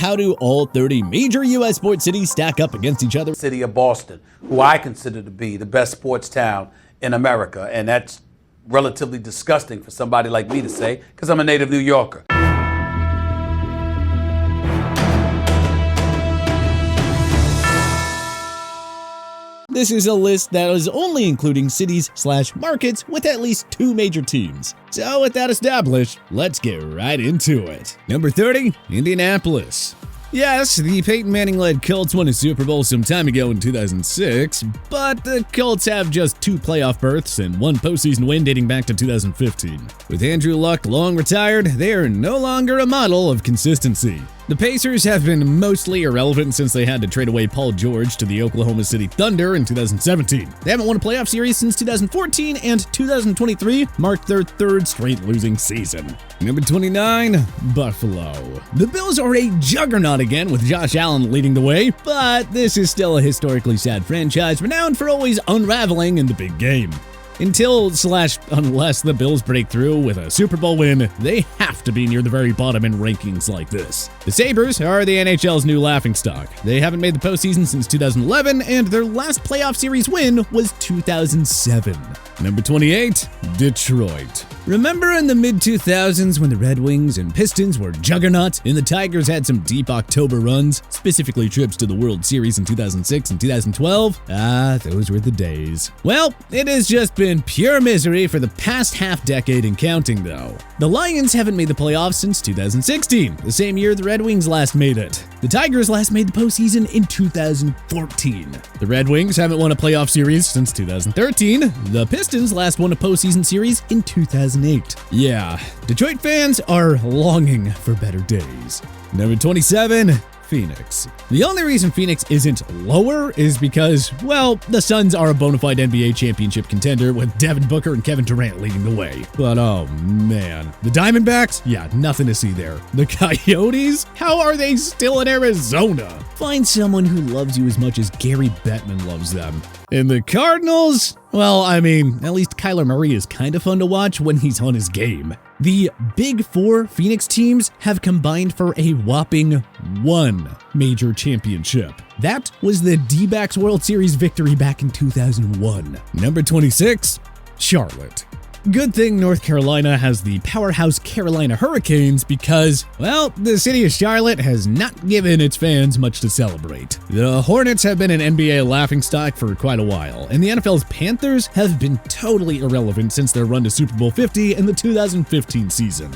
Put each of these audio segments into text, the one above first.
how do all 30 major U.S. sports cities stack up against each other? City of Boston, who I consider to be the best sports town in America, and that's relatively disgusting for somebody like me to say, because I'm a native New Yorker. This is a list that is only including cities/markets with at least 2 major teams. So with that established, let's get right into it. Number 30, Indianapolis. Yes, the Peyton Manning-led Colts won a Super Bowl some time ago in 2006, but the Colts have just 2 playoff berths and 1 postseason win dating back to 2015. With Andrew Luck long retired, they are no longer a model of consistency. The Pacers have been mostly irrelevant since they had to trade away Paul George to the Oklahoma City Thunder in 2017. They haven't won a playoff series since 2014, and 2023 marked their 3rd straight losing season. Number 29, Buffalo. The Bills are a juggernaut again with Josh Allen leading the way, but this is still a historically sad franchise renowned for always unraveling in the big game. Unless the Bills break through with a Super Bowl win, they have to be near the very bottom in rankings like this. The Sabres are the NHL's new laughingstock. They haven't made the postseason since 2011, and their last playoff series win was 2007. Number 28, Detroit. Remember in the mid-2000s when the Red Wings and Pistons were juggernauts and the Tigers had some deep October runs, specifically trips to the World Series in 2006 and 2012? Those were the days. Well, it has just been pure misery for the past half-decade and counting, though. The Lions haven't made the playoffs since 2016, the same year the Red Wings last made it. The Tigers last made the postseason in 2014. The Red Wings haven't won a playoff series since 2013. The Pistons last won a postseason series in 2008. Yeah, Detroit fans are longing for better days. Number 27, Phoenix. The only reason Phoenix isn't lower is because, well, the Suns are a bona fide NBA championship contender with Devin Booker and Kevin Durant leading the way. But oh man, the Diamondbacks? Yeah, nothing to see there. The Coyotes? How are they still in Arizona? Find someone who loves you as much as Gary Bettman loves them. And the Cardinals? Well, I mean, at least Kyler Murray is kind of fun to watch when he's on his game. The Big 4 Phoenix teams have combined for a whopping 1 major championship. That was the D-backs World Series victory back in 2001. Number 26, Charlotte. Good thing North Carolina has the powerhouse Carolina Hurricanes because, well, the city of Charlotte has not given its fans much to celebrate. The Hornets have been an NBA laughingstock for quite a while, and the NFL's Panthers have been totally irrelevant since their run to Super Bowl 50 in the 2015 season.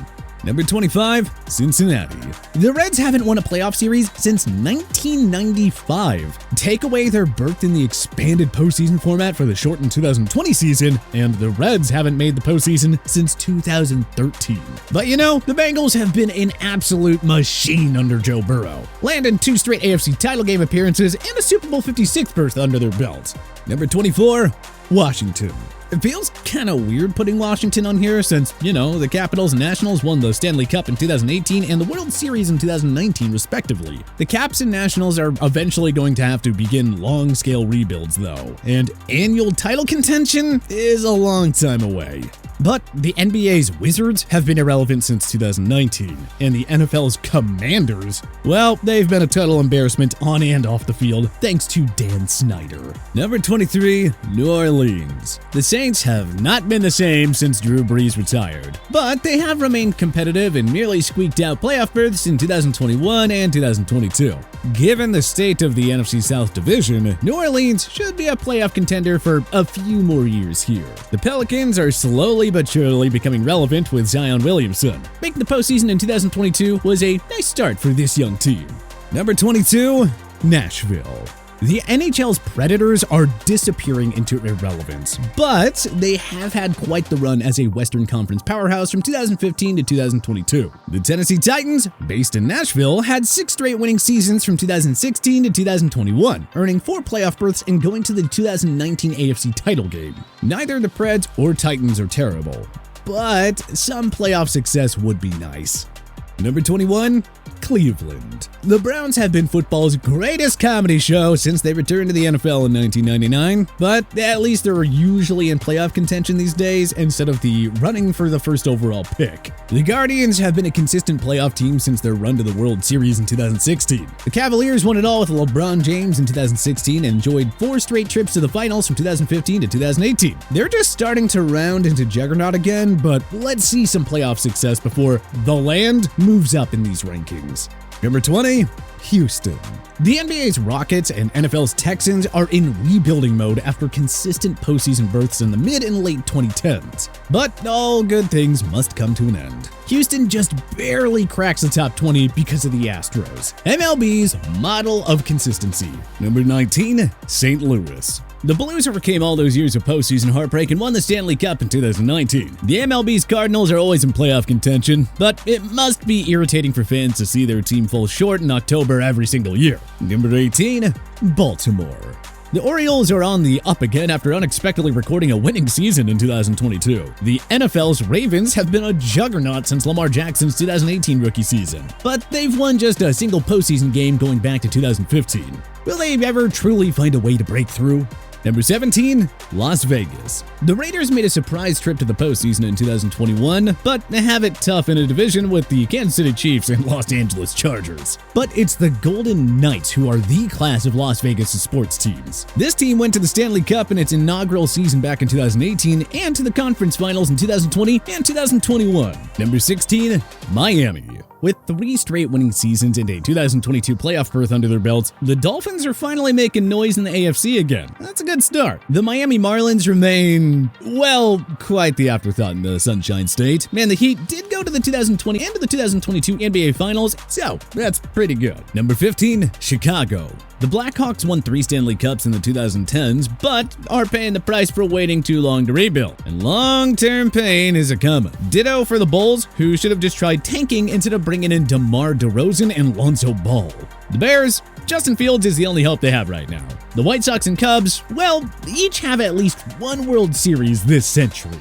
Number 25, Cincinnati. The Reds haven't won a playoff series since 1995. Take away their berth in the expanded postseason format for the shortened 2020 season, and the Reds haven't made the postseason since 2013. But you know, the Bengals have been an absolute machine under Joe Burrow, landing 2 straight AFC title game appearances and a Super Bowl 56 berth under their belt. Number 24, Washington. It feels kind of weird putting Washington on here since, you know, the Capitals and Nationals won the Stanley Cup in 2018 and the World Series in 2019, respectively. The Caps and Nationals are eventually going to have to begin long-scale rebuilds, though, and annual title contention is a long time away. But the NBA's Wizards have been irrelevant since 2019, and the NFL's Commanders, well, they've been a total embarrassment on and off the field thanks to Dan Snyder. Number 23, New Orleans. The Saints have not been the same since Drew Brees retired, but they have remained competitive and merely squeaked out playoff berths in 2021 and 2022. Given the state of the NFC South division, New Orleans should be a playoff contender for a few more years here. The Pelicans are slowly but surely becoming relevant with Zion Williamson. Making the postseason in 2022 was a nice start for this young team. Number 22, Nashville. The NHL's Predators are disappearing into irrelevance, but they have had quite the run as a Western Conference powerhouse from 2015 to 2022. The Tennessee Titans, based in Nashville, had 6 straight winning seasons from 2016 to 2021, earning 4 playoff berths and going to the 2019 AFC title game. Neither the Preds or Titans are terrible, but some playoff success would be nice. Number 21, Cleveland. The Browns have been football's greatest comedy show since they returned to the NFL in 1999, but at least they're usually in playoff contention these days instead of the running for the first overall pick. The Guardians have been a consistent playoff team since their run to the World Series in 2016. The Cavaliers won it all with LeBron James in 2016 and enjoyed 4 straight trips to the finals from 2015 to 2018. They're just starting to round into juggernaut again, but let's see some playoff success before the land moves up in these rankings. Number 20, Houston. The NBA's Rockets and NFL's Texans are in rebuilding mode after consistent postseason berths in the mid and late 2010s. But all good things must come to an end. Houston just barely cracks the top 20 because of the Astros, MLB's model of consistency. Number 19, St. Louis. The Blues overcame all those years of postseason heartbreak and won the Stanley Cup in 2019. The MLB's Cardinals are always in playoff contention, but it must be irritating for fans to see their team fall short in October every single year. Number 18, Baltimore. The Orioles are on the up again after unexpectedly recording a winning season in 2022. The NFL's Ravens have been a juggernaut since Lamar Jackson's 2018 rookie season, but they've won just a single postseason game going back to 2015. Will they ever truly find a way to break through? Number 17, Las Vegas. The Raiders made a surprise trip to the postseason in 2021, but have it tough in a division with the Kansas City Chiefs and Los Angeles Chargers. But it's the Golden Knights who are the class of Las Vegas' sports teams. This team went to the Stanley Cup in its inaugural season back in 2018 and to the conference finals in 2020 and 2021. Number 16, Miami. With 3 straight winning seasons and a 2022 playoff berth under their belts, the Dolphins are finally making noise in the AFC again. That's a good start. The Miami Marlins remain, well, quite the afterthought in the Sunshine State. Man, the Heat did go to the 2020 and to the 2022 NBA Finals, so that's pretty good. Number 15, Chicago. The Blackhawks won 3 Stanley Cups in the 2010s, but are paying the price for waiting too long to rebuild. And long-term pain is a coming. Ditto for the Bulls, who should have just tried tanking instead of bringing in DeMar DeRozan and Lonzo Ball. The Bears, Justin Fields is the only hope they have right now. The White Sox and Cubs, well, each have at least 1 World Series this century.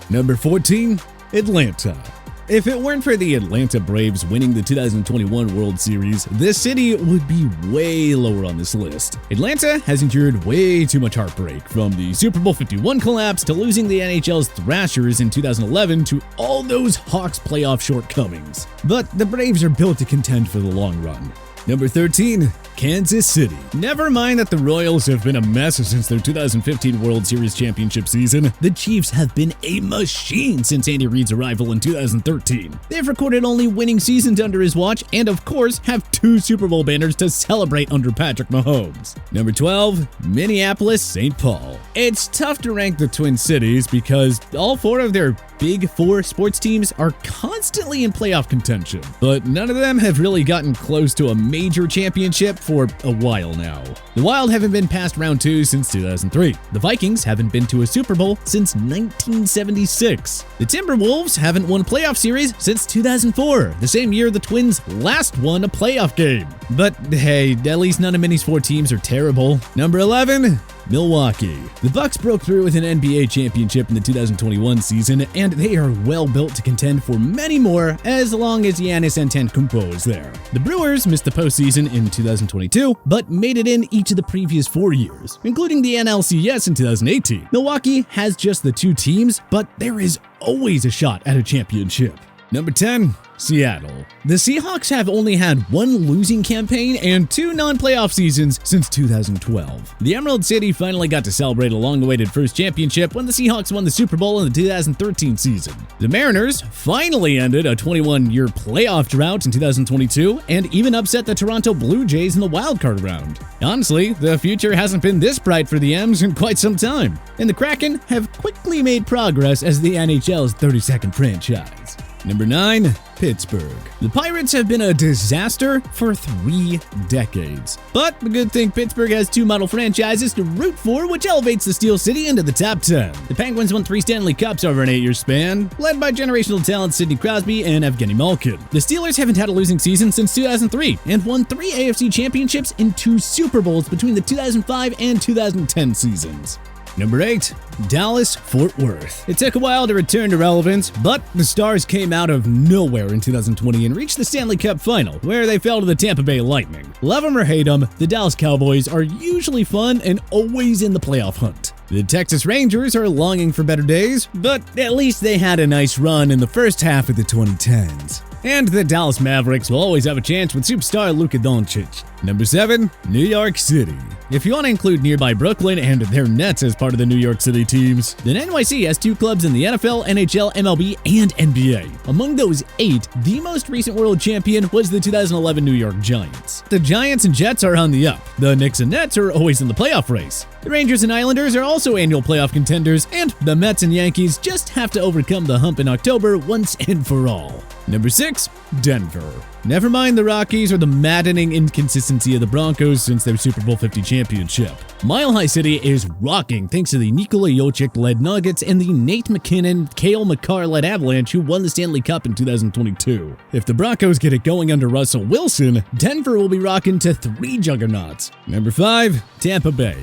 Number 14, Atlanta. If it weren't for the Atlanta Braves winning the 2021 World Series, this city would be way lower on this list. Atlanta has endured way too much heartbreak, from the Super Bowl 51 collapse to losing the NHL's Thrashers in 2011 to all those Hawks playoff shortcomings. But the Braves are built to contend for the long run. Number 13, Kansas City. Never mind that the Royals have been a mess since their 2015 World Series championship season, the Chiefs have been a machine since Andy Reid's arrival in 2013. They've recorded only winning seasons under his watch and, of course, have 2 Super Bowl banners to celebrate under Patrick Mahomes. Number 12, Minneapolis, St. Paul. It's tough to rank the Twin Cities because all 4 of their Big 4 sports teams are constantly in playoff contention, but none of them have really gotten close to a major championship for a while now. The Wild haven't been past round 2 since 2003. The Vikings haven't been to a Super Bowl since 1976. The Timberwolves haven't won a playoff series since 2004, the same year the Twins last won a playoff game. But hey, at least none of Minnie's 4 teams are terrible. Number 11, Milwaukee. The Bucks broke through with an NBA championship in the 2021 season, and they are well built to contend for many more as long as Giannis Antetokounmpo is there. The Brewers missed the postseason in 2022, but made it in each of the previous 4 years, including the NLCS in 2018. Milwaukee has just the 2 teams, but there is always a shot at a championship. Number 10, Seattle. The Seahawks have only had 1 losing campaign and 2 non-playoff seasons since 2012. The Emerald City finally got to celebrate a long-awaited first championship when the Seahawks won the Super Bowl in the 2013 season. The Mariners finally ended a 21-year playoff drought in 2022 and even upset the Toronto Blue Jays in the wildcard round. Honestly, the future hasn't been this bright for the M's in quite some time, and the Kraken have quickly made progress as the NHL's 32nd franchise. Number 9, Pittsburgh. The Pirates have been a disaster for 3 decades. But the good thing Pittsburgh has 2 model franchises to root for, which elevates the Steel City into the top 10. The Penguins won 3 Stanley Cups over an 8-year span, led by generational talent Sidney Crosby and Evgeny Malkin. The Steelers haven't had a losing season since 2003 and won 3 AFC championships and 2 Super Bowls between the 2005 and 2010 seasons. Number 8. Dallas-Fort Worth. It took a while to return to relevance, but the Stars came out of nowhere in 2020 and reached the Stanley Cup Final, where they fell to the Tampa Bay Lightning. Love them or hate them, the Dallas Cowboys are usually fun and always in the playoff hunt. The Texas Rangers are longing for better days, but at least they had a nice run in the first half of the 2010s. And the Dallas Mavericks will always have a chance with superstar Luka Doncic. Number 7. New York City. If you want to include nearby Brooklyn and their Nets as part of the New York City teams, then NYC has 2 clubs in the NFL, NHL, MLB, and NBA. Among those 8, the most recent world champion was the 2011 New York Giants. The Giants and Jets are on the up. The Knicks and Nets are always in the playoff race. The Rangers and Islanders are also annual playoff contenders, and the Mets and Yankees just have to overcome the hump in October once and for all. Number 6. Denver. Never mind the Rockies or the maddening inconsistency of the Broncos since their Super Bowl 50 championship. Mile High City is rocking thanks to the Nikola Jokic-led Nuggets and the Nate McKinnon, Cale Makar-led Avalanche who won the Stanley Cup in 2022. If the Broncos get it going under Russell Wilson, Denver will be rocking to 3 juggernauts. Number 5. Tampa Bay.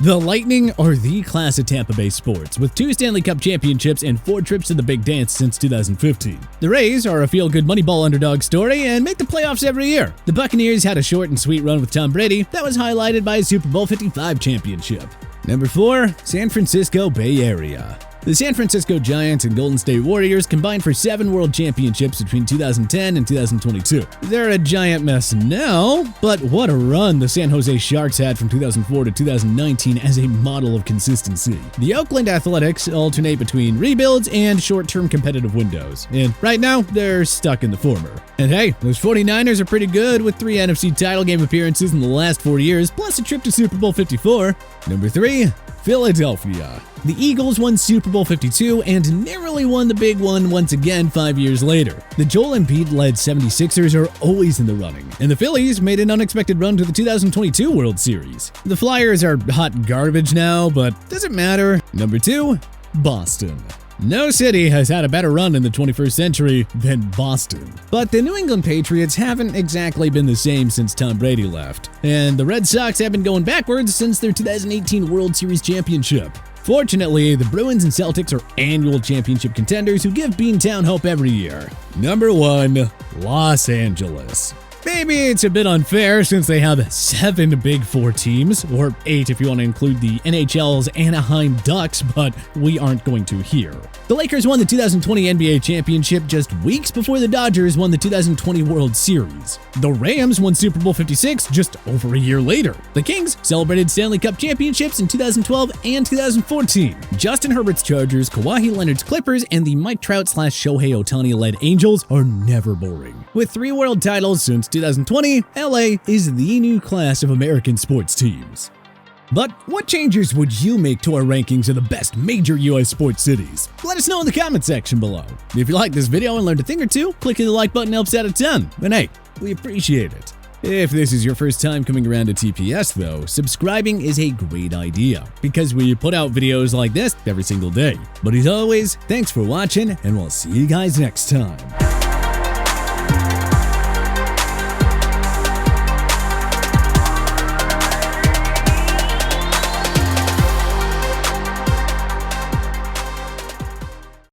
The Lightning are the class of Tampa Bay sports, with 2 Stanley Cup championships and 4 trips to the Big Dance since 2015. The Rays are a feel-good Moneyball underdog story and make the playoffs every year. The Buccaneers had a short and sweet run with Tom Brady that was highlighted by a Super Bowl 55 championship. Number 4. San Francisco Bay Area. The San Francisco Giants and Golden State Warriors combined for 7 world championships between 2010 and 2022. They're a giant mess now, but what a run the San Jose Sharks had from 2004 to 2019 as a model of consistency. The Oakland Athletics alternate between rebuilds and short-term competitive windows, and right now, they're stuck in the former. And hey, those 49ers are pretty good with 3 NFC title game appearances in the last 4 years, plus a trip to Super Bowl 54. Number 3. Philadelphia. The Eagles won Super Bowl 52 and narrowly won the big one once again 5 years later. The Joel Embiid-led 76ers are always in the running, and the Phillies made an unexpected run to the 2022 World Series. The Flyers are hot garbage now, but doesn't matter. Number 2. Boston. No city has had a better run in the 21st century than Boston. But the New England Patriots haven't exactly been the same since Tom Brady left, and the Red Sox have been going backwards since their 2018 World Series championship. Fortunately, the Bruins and Celtics are annual championship contenders who give Beantown hope every year. Number 1. Los Angeles. Maybe it's a bit unfair since they have 7 Big 4 teams, or 8 if you want to include the NHL's Anaheim Ducks, but we aren't going to here. The Lakers won the 2020 NBA championship just weeks before the Dodgers won the 2020 World Series. The Rams won Super Bowl 56 just over a year later. The Kings celebrated Stanley Cup championships in 2012 and 2014. Justin Herbert's Chargers, Kawhi Leonard's Clippers, and the Mike Trout/Shohei Ohtani-led Angels are never boring. With 3 world titles since 2020, LA is the new class of American sports teams. But what changes would you make to our rankings of the best major US sports cities? Let us know in the comment section below. If you like this video and learned a thing or two, clicking the like button helps out a ton. And hey, we appreciate it. If this is your first time coming around to TPS though, subscribing is a great idea because we put out videos like this every single day. But as always, thanks for watching and we'll see you guys next time.